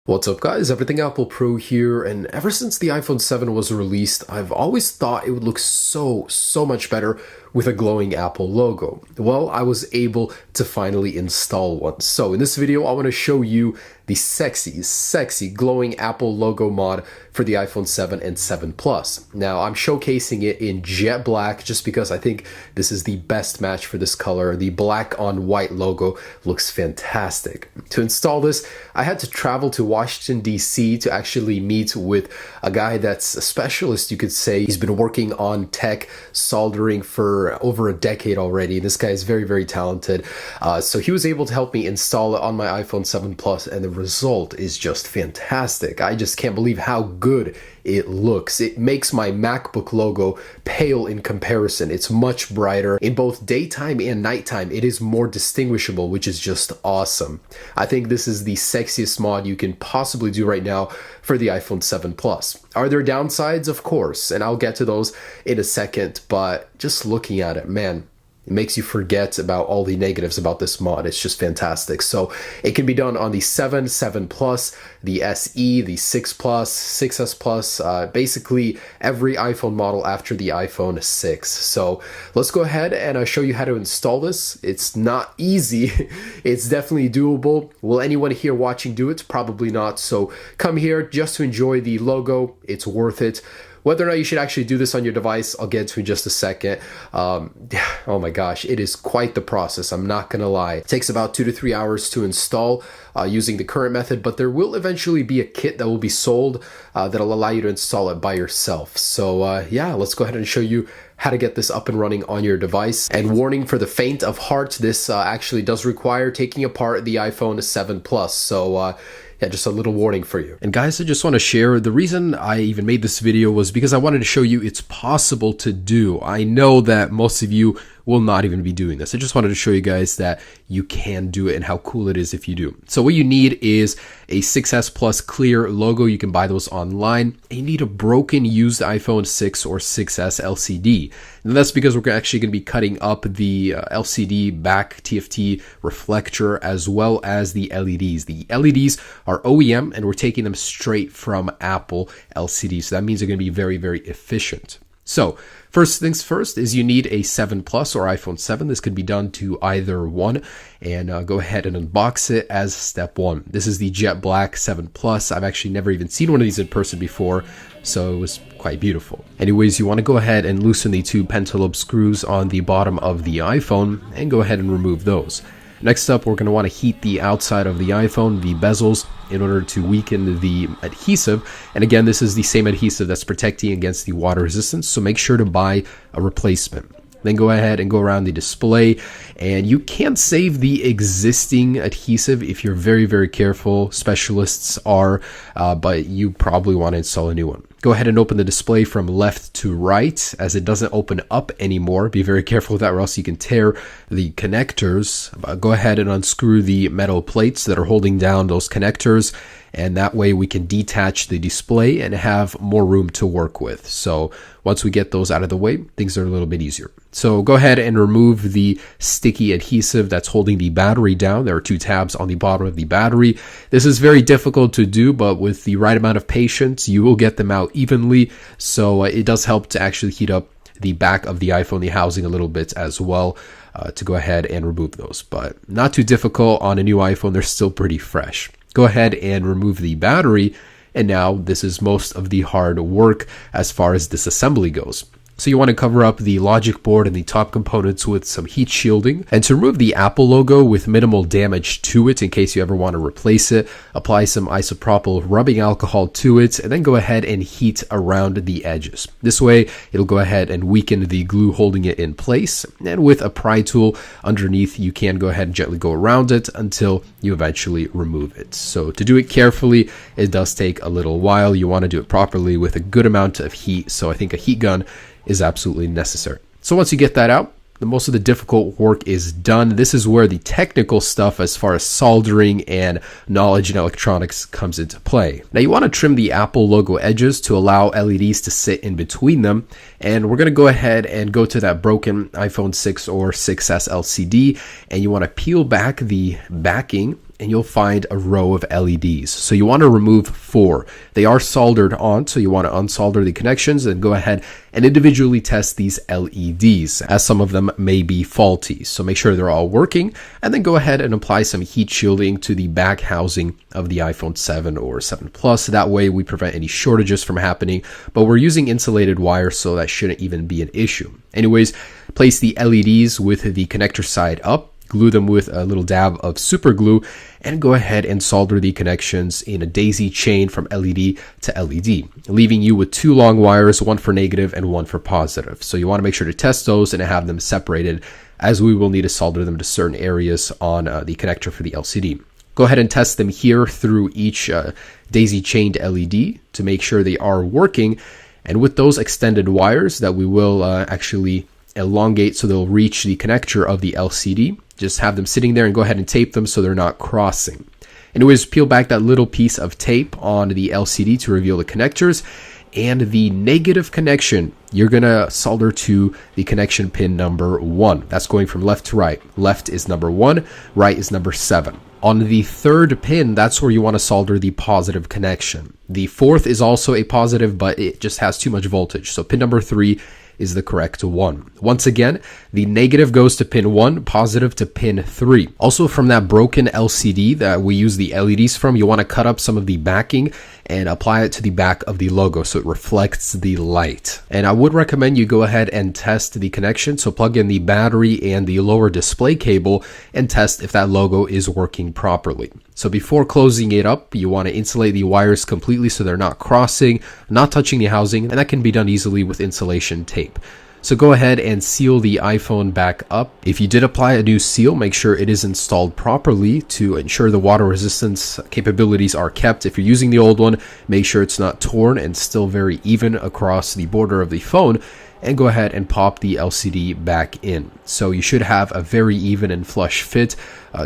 What's up guys, Everything Apple Pro here, and ever since the iPhone 7 was released, I've always thought it would look so much better with a glowing Apple logo. Well, I was able to finally install one. So in this video, I want to show you the sexy glowing Apple logo mod for the iPhone 7 and 7 Plus. Now, I'm showcasing it in jet black just because I think this is the best match for this color. The black on white logo looks fantastic. To install this, I had to travel to Washington, D.C. to actually meet with a guy that's a specialist, you could say. He's been working on tech soldering for over a decade already. This guy is very talented. So he was able to help me install it on my iPhone 7 Plus, and the result is just fantastic. I just can't believe how good it looks. It makes my MacBook logo pale in comparison. It's much brighter. In both daytime and nighttime, it is more distinguishable, which is just awesome. I think this is the sexiest mod you can possibly do right now for the iPhone 7 Plus. Are there downsides? Of course, and I'll get to those in a second, but just looking at it, man, it makes you forget about all the negatives about this mod. It's just fantastic. So it can be done on the 7, 7 Plus, the SE, the 6 Plus, 6S Plus, basically every iPhone model after the iPhone 6. So let's go ahead and show you how to install this. It's not easy. It's definitely doable. Will anyone here watching do it? Probably not. So come here just to enjoy the logo. It's worth it. Whether or not you should actually do this on your device, I'll get to in just a second. Oh my gosh, it is quite the process. I'm not gonna lie. It takes about 2 to 3 hours to install using the current method, but there will eventually be a kit that will be sold that'll allow you to install it by yourself. So yeah, let's go ahead and show you how to get this up and running on your device. And warning for the faint of heart, this actually does require taking apart the iPhone 7 Plus. So yeah, just a little warning for you. And guys, I just want to share, the reason I even made this video was because I wanted to show you it's possible to do. I know that most of you will not even be doing this. I just wanted to show you guys that you can do it and how cool it is if you do. So what you need is a 6S Plus clear logo. You can buy those online. And you need a broken used iPhone 6 or 6S LCD. And that's because we're actually going to be cutting up the LCD back TFT reflector as well as the LEDs. The LEDs are OEM and we're taking them straight from Apple LCD. So that means they're going to be very efficient. So first things first is you need a 7 Plus or iPhone 7. This could be done to either one, and go ahead and unbox it as step one. This is the jet black 7 Plus. I've actually never even seen one of these in person before, so it was quite beautiful. Anyways, you want to go ahead and loosen the two pentalobe screws on the bottom of the iPhone and go ahead and remove those. Next up, we're going to want to heat the outside of the iPhone, the bezels, in order to weaken the adhesive. And again, this is the same adhesive that's protecting against the water resistance, so make sure to buy a replacement. Then go ahead and go around the display, and you can save the existing adhesive if you're very careful. Specialists are, but you probably want to install a new one. Go ahead and open the display from left to right, as it doesn't open up anymore. Be very careful with that, or else you can tear the connectors. Go ahead and unscrew the metal plates that are holding down those connectors, and that way we can detach the display and have more room to work with. So once we get those out of the way, things are a little bit easier. So go ahead and remove the sticky adhesive that's holding the battery down. There are two tabs on the bottom of the battery. This is very difficult to do, but with the right amount of patience, you will get them out evenly. So it does help to actually heat up the back of the iPhone, the housing a little bit as well, to go ahead and remove those. But not too difficult on a new iPhone. They're still pretty fresh. Go ahead and remove the battery, and now this is most of the hard work as far as disassembly goes. So you want to cover up the logic board and the top components with some heat shielding. And to remove the Apple logo with minimal damage to it, in case you ever want to replace it, apply some isopropyl rubbing alcohol to it, and then go ahead and heat around the edges. This way, it'll go ahead and weaken the glue holding it in place. And with a pry tool underneath, you can go ahead and gently go around it until you eventually remove it. So to do it carefully, it does take a little while. You want to do it properly with a good amount of heat. So I think a heat gun is absolutely necessary. So once you get that out, the most of the difficult work is done. This is where the technical stuff as far as soldering and knowledge in electronics comes into play. Now you want to trim the Apple logo edges to allow LEDs to sit in between them. And we're going to go ahead and go to that broken iPhone 6 or 6S LCD, and you want to peel back the backing and you'll find a row of LEDs. So you want to remove 4. They are soldered on, so you want to unsolder the connections and go ahead and individually test these LEDs, as some of them may be faulty. So make sure they're all working, and then go ahead and apply some heat shielding to the back housing of the iPhone 7 or 7 Plus. That way we prevent any shortages from happening, but we're using insulated wire, so that shouldn't even be an issue. Anyways, place the LEDs with the connector side up, glue them with a little dab of super glue, and go ahead and solder the connections in a daisy chain from LED to LED, leaving you with 2 long wires, one for negative and one for positive. So you want to make sure to test those and have them separated, as we will need to solder them to certain areas on the connector for the LCD. Go ahead and test them here through each daisy chained LED to make sure they are working. And with those extended wires that we will actually elongate so they'll reach the connector of the LCD, just have them sitting there and go ahead and tape them so they're not crossing. Anyways, peel back that little piece of tape on the LCD to reveal the connectors, and the negative connection you're gonna solder to the connection pin number 1. That's going from left to right. Left is number 1, right is number 7. On the 3rd pin, that's where you want to solder the positive connection. The 4th is also a positive, but it just has too much voltage. So pin number 3 is the correct one. Once again, the negative goes to pin 1, positive to pin 3. Also, from that broken LCD that we use the LEDs from, you want to cut up some of the backing and apply it to the back of the logo so it reflects the light. And I would recommend you go ahead and test the connection. So plug in the battery and the lower display cable and test if that logo is working properly. So before closing it up, you want to insulate the wires completely so they're not crossing, not touching the housing, and that can be done easily with insulation tape. So go ahead and seal the iPhone back up. If you did apply a new seal, make sure it is installed properly to ensure the water resistance capabilities are kept. If you're using the old one, make sure it's not torn and still very even across the border of the phone, and go ahead and pop the LCD back in. So you should have a very even and flush fit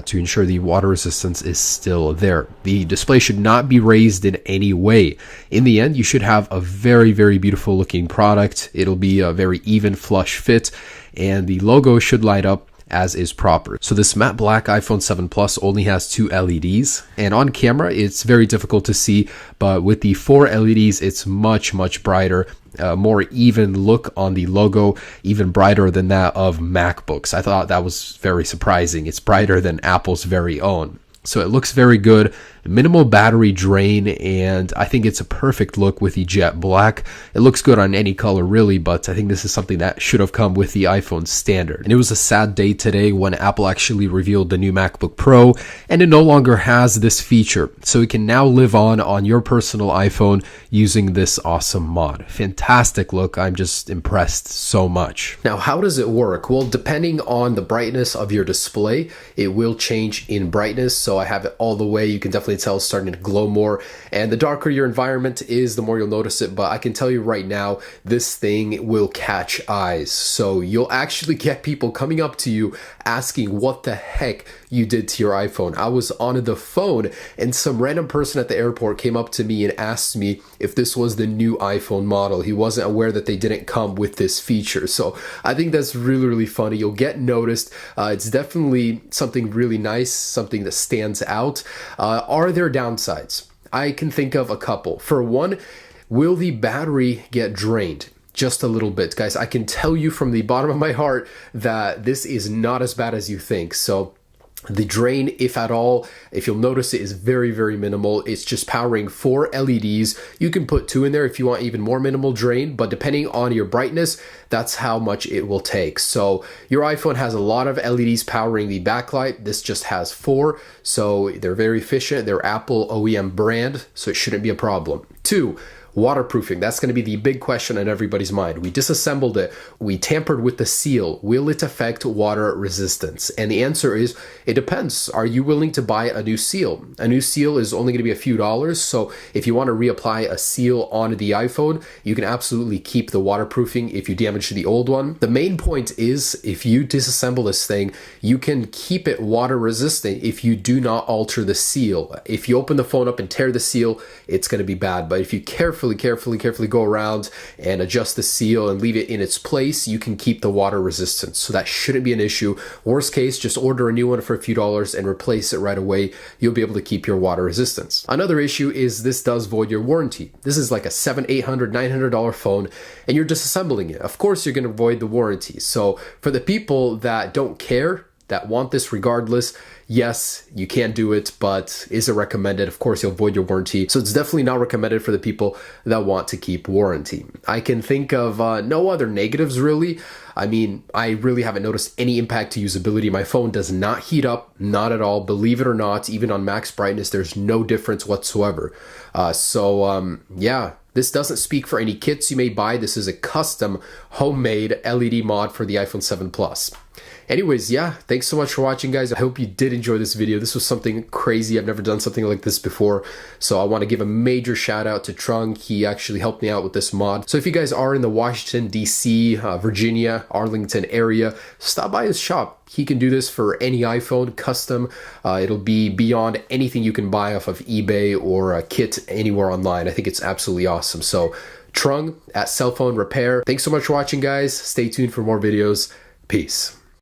to ensure the water resistance is still there. The display should not be raised in any way. In the end, you should have a very, very beautiful looking product. It'll be a very even flush fit, and the logo should light up as is proper. So this matte black iPhone 7 Plus only has 2 LEDs, and on camera it's very difficult to see, but with the 4 LEDs it's much brighter, more even look on the logo, even brighter than that of MacBooks. I thought that was very surprising. It's brighter than Apple's very own. So it looks very good, minimal battery drain, and I think it's a perfect look with the jet black. It looks good on any color really, but I think this is something that should have come with the iPhone standard. And it was a sad day today when Apple actually revealed the new MacBook Pro, and it no longer has this feature. So it can now live on your personal iPhone using this awesome mod. Fantastic look. I'm just impressed so much. Now, how does it work? Well, depending on the brightness of your display, it will change in brightness. So I have it all the way. You can definitely tell it's starting to glow more, and the darker your environment is, the more you'll notice it. But I can tell you right now, this thing will catch eyes. So you'll actually get people coming up to you asking what the heck you did to your iPhone. I was on the phone and some random person at the airport came up to me and asked me if this was the new iPhone model. He wasn't aware that they didn't come with this feature. So I think that's really funny. You'll get noticed. It's definitely something really nice, something that stands out. Are there downsides? I can think of a couple. For one, will the battery get drained? Just a little bit, guys. I can tell you from the bottom of my heart that this is not as bad as you think. So the drain, if at all, if you'll notice, it is very minimal. It's just powering 4 LEDs. You can put 2 in there if you want even more minimal drain, but depending on your brightness, that's how much it will take. So your iPhone has a lot of LEDs powering the backlight. This just has 4, so they're very efficient. They're Apple OEM brand, so it shouldn't be a problem. 2, waterproofing. That's going to be the big question on everybody's mind. We disassembled it. We tampered with the seal. Will it affect water resistance? And the answer is, it depends. Are you willing to buy a new seal? A new seal is only going to be a few dollars. So if you want to reapply a seal on the iPhone, you can absolutely keep the waterproofing if you damage the old one. The main point is, if you disassemble this thing, you can keep it water resistant if you do not alter the seal. If you open the phone up and tear the seal, it's going to be bad. But if you carefully carefully go around and adjust the seal and leave it in its place, you can keep the water resistance. So that shouldn't be an issue. Worst case, just order a new one for a few dollars and replace it right away. You'll be able to keep your water resistance. Another issue is this does void your warranty. This is like a $700, $800, $900 phone and you're disassembling it. Of course, you're going to void the warranty. So for the people that don't care, that want this regardless, yes, you can do it, but is it recommended? Of course, you'll void your warranty. So it's definitely not recommended for the people that want to keep warranty. I can think of no other negatives really. I mean, I really haven't noticed any impact to usability. My phone does not heat up, not at all. Believe it or not, even on max brightness, there's no difference whatsoever. Yeah. This doesn't speak for any kits you may buy. This is a custom homemade LED mod for the iPhone 7 Plus. Anyways, yeah, thanks so much for watching, guys. I hope you did enjoy this video. This was something crazy. I've never done something like this before. So I want to give a major shout out to Trung. He actually helped me out with this mod. So if you guys are in the Washington, D.C., Virginia, Arlington area, stop by his shop. He can do this for any iPhone, custom. It'll be beyond anything you can buy off of eBay or a kit anywhere online. I think it's absolutely awesome. So Trung at Cell Phone Repair. Thanks so much for watching, guys. Stay tuned for more videos. Peace.